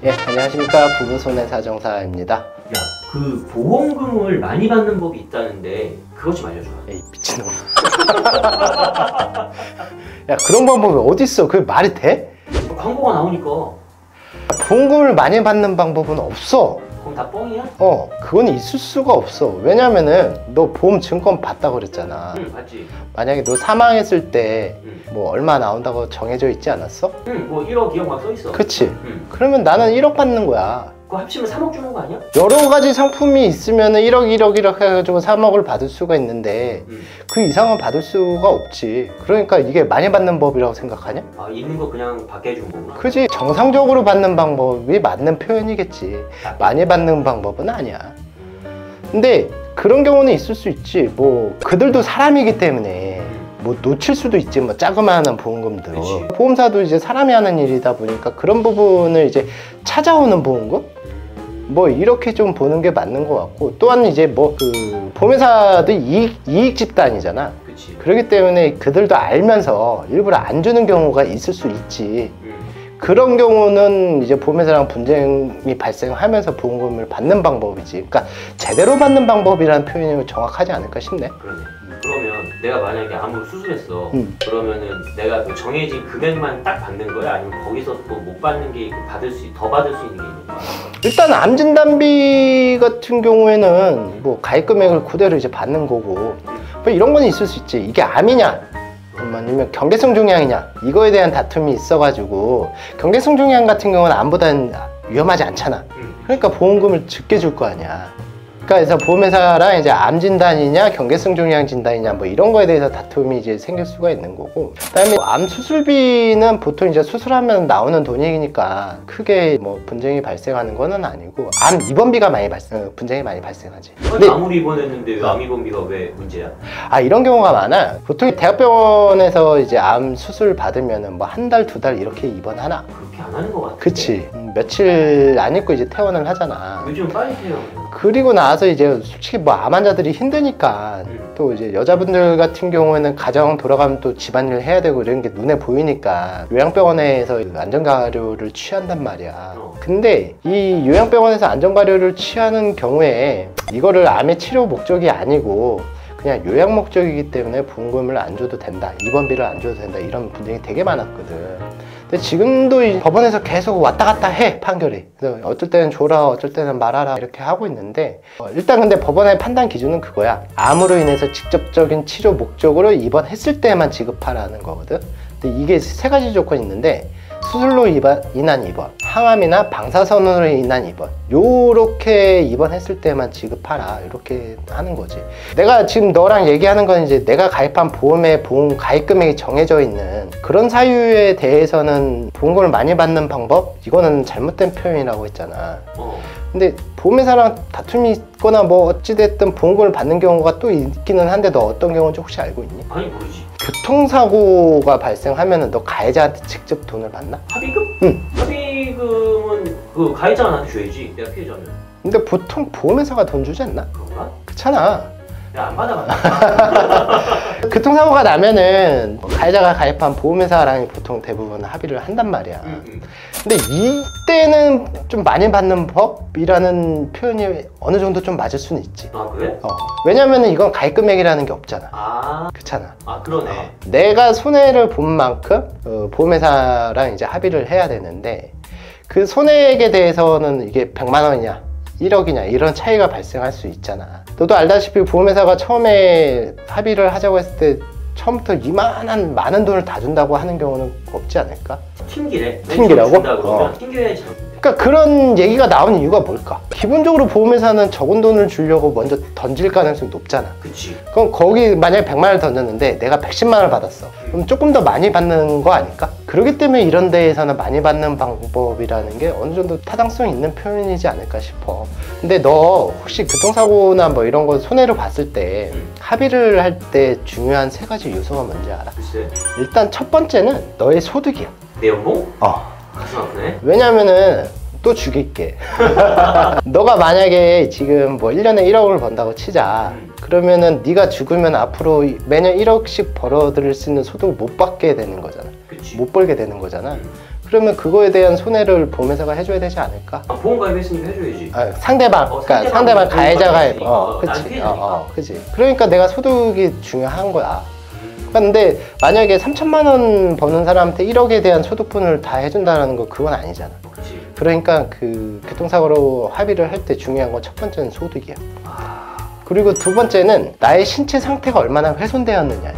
예, 안녕하십니까. 부부손해사정사입니다. 야, 그 보험금을 많이 받는 법이 있다는데 그것 좀 알려줘. 에이, 미친놈. 야, 그런 방법이 어딨어? 그게 말이 돼? 광고가 나오니까. 보험금을 많이 받는 방법은 없어. 그럼 다 뻥이야? 그건 있을 수가 없어. 왜냐면은 너 보험 증권 봤다 그랬잖아. 응, 봤지. 만약에 너 사망했을 때 뭐 얼마 나온다고 정해져 있지 않았어? 응, 뭐 1억, 2억 막 써있어. 그치? 응. 그러면 나는 1억 받는 거야. 그거 합치면 3억 주는 거 아니야? 여러 가지 상품이 있으면은 1억 해가지고 3억을 받을 수가 있는데 그 이상은 받을 수가 없지. 그러니까 이게 많이 받는 법이라고 생각하냐? 아, 있는 거 그냥 받게 해준 거구나. 그지? 정상적으로 받는 방법이 맞는 표현이겠지. 많이 받는 방법은 아니야. 근데 그런 경우는 있을 수 있지. 뭐 그들도 사람이기 때문에 뭐 놓칠 수도 있지. 뭐 자그마한 보험금들. 그치. 보험사도 이제 사람이 하는 일이다 보니까 그런 부분을 이제 찾아오는 보험금? 뭐 이렇게 좀 보는 게 맞는 것 같고, 또한 이제 뭐 그 보험회사도 이익 집단이잖아. 그치. 그렇기 때문에 그들도 알면서 일부러 안 주는 경우가 있을 수 있지. 그런 경우는 이제 보험회사랑 분쟁이 발생하면서 보험금을 받는 방법이지. 그러니까 제대로 받는 방법이라는 표현이 정확하지 않을까 싶네. 그러네. 그러면 내가 만약에 암으로 수술했어. 그러면은 내가 그 정해진 금액만 딱 받는 거야? 아니면 거기서 또 못 받는 게 더 받을 수 있는 게 있는 거야? 일단 암 진단비 같은 경우에는 뭐 가입 금액을 그대로 이제 받는 거고, 뭐 이런 건 있을 수 있지. 이게 암이냐 아니면 경계성 종양이냐, 이거에 대한 다툼이 있어가지고, 경계성 종양 같은 경우는 암보다는 위험하지 않잖아. 그러니까 보험금을 적게 줄 거 아니야. 그러니까 그래서 보험회사랑 이제 암 진단이냐 경계성 종양 진단이냐 뭐 이런 거에 대해서 다툼이 이제 생길 수가 있는 거고, 그다음에 암 수술비는 보통 이제 수술하면 나오는 돈이니까 크게 뭐 분쟁이 발생하는 거는 아니고, 암 입원비가 분쟁이 많이 발생하지. 근데 암으로 입원했는데 왜 암 입원비가 왜 문제야? 이런 경우가 많아. 보통 대학병원에서 이제 암 수술 받으면은 뭐 한 달, 두 달 이렇게 입원하나? 그렇게 안 하는 거 같아. 그치. 며칠 안 있고 이제 퇴원을 하잖아. 요즘 빨리 퇴원. 그리고 나서 이제 솔직히 뭐 암 환자들이 힘드니까 또 이제 여자분들 같은 경우에는 가정 돌아가면 또 집안일 해야 되고 이런 게 눈에 보이니까 요양병원에서 안전가료를 취한단 말이야. 근데 이 요양병원에서 안전가료를 취하는 경우에 이거를 암의 치료 목적이 아니고 그냥 요양 목적이기 때문에 보험금을 안 줘도 된다, 입원비를 안 줘도 된다, 이런 분쟁이 되게 많았거든. 근데 지금도 이 법원에서 계속 왔다 갔다 해, 판결이. 그래서 어쩔 때는 줘라, 어쩔 때는 말아라, 이렇게 하고 있는데, 일단 근데 법원의 판단 기준은 그거야. 암으로 인해서 직접적인 치료 목적으로 입원했을 때만 지급하라는 거거든. 근데 이게 세 가지 조건이 있는데, 수술로 인한 입원, 항암이나 방사선으로 인한 입원, 요렇게 입원했을 때만 지급하라, 이렇게 하는 거지. 내가 지금 너랑 얘기하는 건 이제 내가 가입한 보험의 보험 가입 금액이 정해져 있는 그런 사유에 대해서는 보험금을 많이 받는 방법? 이거는 잘못된 표현이라고 했잖아. 근데 보험회사랑 다툼이 있거나 뭐 어찌됐든 보험금을 받는 경우가 또 있기는 한데, 너 어떤 경우인지 혹시 알고 있니? 아니, 모르지. 교통사고가 발생하면은 너 가해자한테 직접 돈을 받나? 합의금? 응. 합의금은 그 가해자가 나한테 줘야지, 내가 피해자면. 근데 보통 보험회사가 돈 주지 않나? 그런가? 그렇잖아. 내가 안 받아봤나? 교통사고가 나면은 가해자가 가입한 보험회사랑 보통 대부분 합의를 한단 말이야. 근데 이때는 좀 많이 받는 법이라는 표현이 어느 정도 좀 맞을 수는 있지. 아, 그래? 왜냐면은 이건 가입 금액이라는 게 없잖아. 아, 그렇잖아. 아, 그러네. 내가 손해를 본 만큼 보험회사랑 이제 합의를 해야 되는데, 그 손해액에 대해서는 이게 100만 원이냐 1억이냐 이런 차이가 발생할 수 있잖아. 너도 알다시피 보험회사가 처음에 합의를 하자고 했을 때 처음부터 이만한 많은 돈을 다 준다고 하는 경우는 없지 않을까? 튕기래. 튕기라고? 준다 그러면 튕겨야지. 그러니까 그런 얘기가 나온 이유가 뭘까? 기본적으로 보험회사는 적은 돈을 주려고 먼저 던질 가능성이 높잖아. 그치. 그럼 거기 만약에 100만 원을 던졌는데 내가 110만 원을 받았어. 그럼 조금 더 많이 받는 거 아닐까? 그렇기 때문에 이런 데에서는 많이 받는 방법이라는 게 어느 정도 타당성 있는 표현이지 않을까 싶어. 근데 너 혹시 교통사고나 뭐 이런 거 손해를 봤을 때 합의를 할 때 중요한 세 가지 요소가 뭔지 알아? 글쎄. 일단 첫 번째는 너의 소득이야. 내 연봉? 어. 가슴 아프네. 왜냐면은 또 죽일게. 너가 만약에 지금 뭐 1년에 1억을 번다고 치자. 그러면은 네가 죽으면 앞으로 매년 1억씩 벌어들일 수 있는 소득을 못 받게 되는 거잖아. 그치. 못 벌게 되는 거잖아. 그러면 그거에 대한 손해를 보험회사가 해줘야 되지 않을까? 보험 가입했으니까 해줘야지. 상대방, 그러니까 상대방 가해자 가입. 그치. 그치. 그러니까 내가 소득이 중요한 거야. 근데 만약에 3천만 원 버는 사람한테 1억에 대한 소득분을 다 해준다는 거 그건 아니잖아. 그치. 그러니까 그 교통사고로 합의를 할 때 중요한 건 첫 번째는 소득이야. 그리고 두 번째는 나의 신체 상태가 얼마나 훼손되었느냐.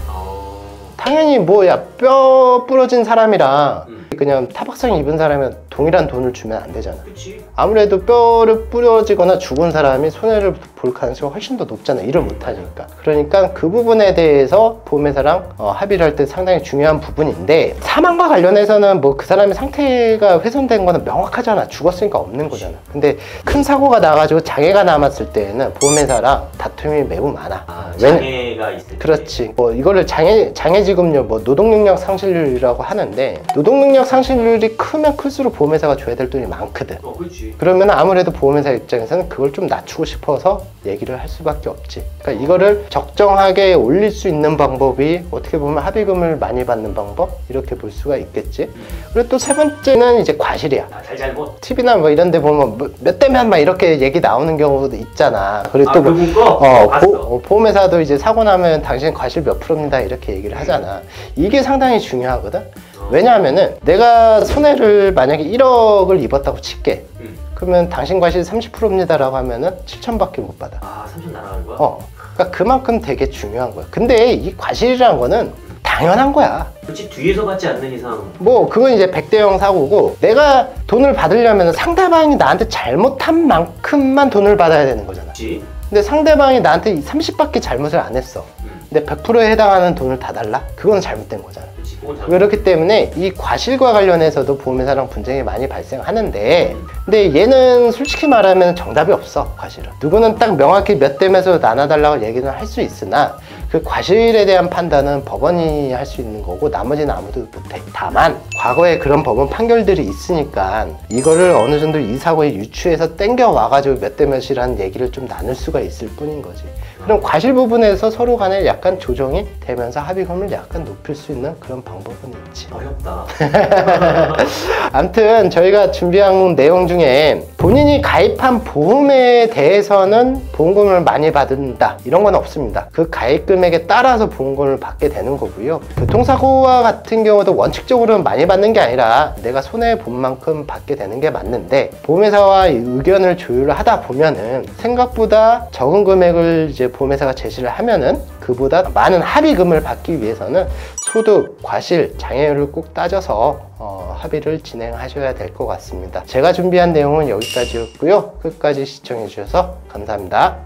당연히 뭐야 뼈 부러진 사람이랑 그냥 타박상 입은 사람이랑 동일한 돈을 주면 안 되잖아. 그치. 아무래도 뼈를 부러지거나 죽은 사람이 손해를 볼 가능성이 훨씬 더 높잖아. 일을 못하니까. 그러니까 그 부분에 대해서 보험회사랑 합의를 할 때 상당히 중요한 부분인데, 사망과 관련해서는 뭐 그 사람의 상태가 훼손된 거는 명확하잖아. 죽었으니까 없는 거잖아. 근데 큰 사고가 나가지고 장애가 남았을 때는 보험회사랑 다툼이 매우 많아. 장애가 있을 때. 그렇지. 뭐 이거를 장애지급률, 뭐 노동능력 상실률이라고 하는데, 노동능력 상실률이 크면 클수록 보험회사가 줘야 될 돈이 많거든. 그렇지. 그러면 아무래도 보험회사 입장에서는 그걸 좀 낮추고 싶어서 얘기를 할 수밖에 없지. 그러니까 이거를 적정하게 올릴 수 있는 방법이 어떻게 보면 합의금을 많이 받는 방법, 이렇게 볼 수가 있겠지. 그리고 또 세 번째는 이제 과실이야. 잘잘못. TV나 뭐 이런 데 보면 몇 대면 막 이렇게 얘기 나오는 경우도 있잖아. 그리고 또 그분 거? 보험회사도 이제 사고 나면 당신 과실 몇 프로입니다 이렇게 얘기를 하잖아. 이게 상당히 중요하거든. 왜냐하면은 내가 손해를 만약에 1억을 입었다고 칠게. 그러면 당신 과실 30%입니다 라고 하면은 7천밖에 못 받아. 3천 날아가는 거야? 그러니까 그만큼 되게 중요한 거야. 근데 이 과실이라는 거는 당연한 거야. 그렇지. 뒤에서 받지 않는 이상. 뭐 그건 이제 100대0 사고고, 내가 돈을 받으려면 상대방이 나한테 잘못한 만큼만 돈을 받아야 되는 거잖아. 그렇지. 근데 상대방이 나한테 30밖에 잘못을 안 했어. 근데 100%에 해당하는 돈을 다 달라? 그건 잘못된 거잖아. 그렇기 때문에 이 과실과 관련해서도 보험회사랑 분쟁이 많이 발생하는데, 근데 얘는 솔직히 말하면 정답이 없어. 과실은 누구는 딱 명확히 몇 대면서 나눠달라고 얘기는 할 수 있으나, 그 과실에 대한 판단은 법원이 할 수 있는 거고 나머지는 아무도 못해. 다만 과거에 그런 법원 판결들이 있으니까 이거를 어느 정도 이 사고에 유추해서 땡겨 와가지고 몇 대 몇이라는 얘기를 좀 나눌 수가 있을 뿐인 거지. 그럼 과실 부분에서 서로 간에 약간 조정이 되면서 합의금을 약간 높일 수 있는 그런 방법은 있지. 어렵다. 아무튼 저희가 준비한 내용 중에 본인이 가입한 보험에 대해서는 보험금을 많이 받는다 이런 건 없습니다. 그 가입 금액에 따라서 보험금을 받게 되는 거고요. 교통사고와 같은 경우도 원칙적으로는 많이 받는 게 아니라 내가 손해본 만큼 받게 되는 게 맞는데, 보험회사와 의견을 조율을 하다 보면은 생각보다 적은 금액을 이제 보험회사가 제시를 하면은 그보다 많은 합의금을 받기 위해서는 소득, 과실, 장애율을 꼭 따져서 합의를 진행하셔야 될 것 같습니다. 제가 준비한 내용은 여기까지였고요. 끝까지 시청해 주셔서 감사합니다.